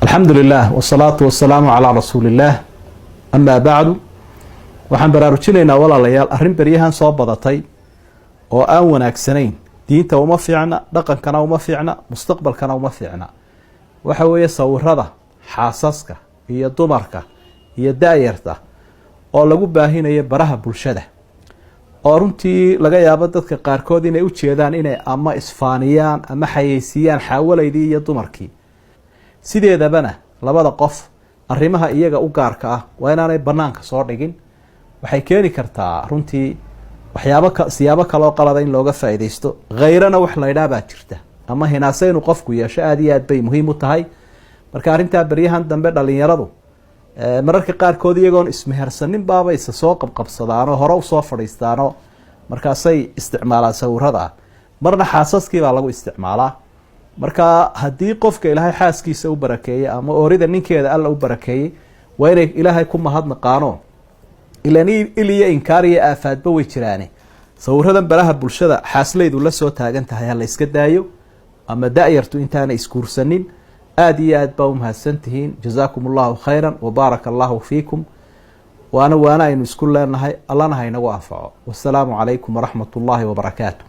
الحمد لله والصلاة والسلام على رسول الله أما بعد waxaan baraarujinaynaa walaalayaal arrin beryahan soo badatay oo aan wanaagsanayn diinta uma fiicna dhaqankana uma fiicna mustaqbalkana uma fiicna waxa weeye sawirada xaasaska iyo dumarka iyo daayarta oo lagu baahinayo baraha bulshada oo runtii laga yaabo dadka qaarkood inay u jeedaan inay ama isfaaniyaan ama xayeysiiyaan xaawalaydii iyo dumarkii sideedabana labada qof arrimaha iyaga u gaarka ah waa inaanay banaanka soo dhigin waxay keeni kartaa runtii siyaabo kale oo qalada in looga faa'iideysto ghayrana wax la yidhaah baa jirta ama hinaase inuu qofku yeesho aada iyo aad bay muhiim u tahay marka arrintaa beryahan dambe dhalinyaradu mararka qaarkood iyagoon ismehersanin baaba isa soo qabqabsadaanoo hore usoo fadhiistaanoo markaasay isticmaalaan sawirada marna xaasaskii baa lagu isticmaalaa marka haddii qofka ilaahay xaaskiisa u barakeeyey ama oorida ninkeeda alla u barakeeyey waa inay ilaahay ku mahadnaqaano ilan il iyo inkaar iyo aafaadba way jiraane sawiradan baraha bulshada xaaslaydu la soo taagan tahay ha la iska daayo ama da-yartu intaana isguursanin aada iyo aad baa u mahadsantihiin jazaakum allahu khayran wabaaraka allahu fiikum waana aynu isku leenahay allana haynagu anfaco wasalaamu calaykum waraxmat ullaahi wabarakaatu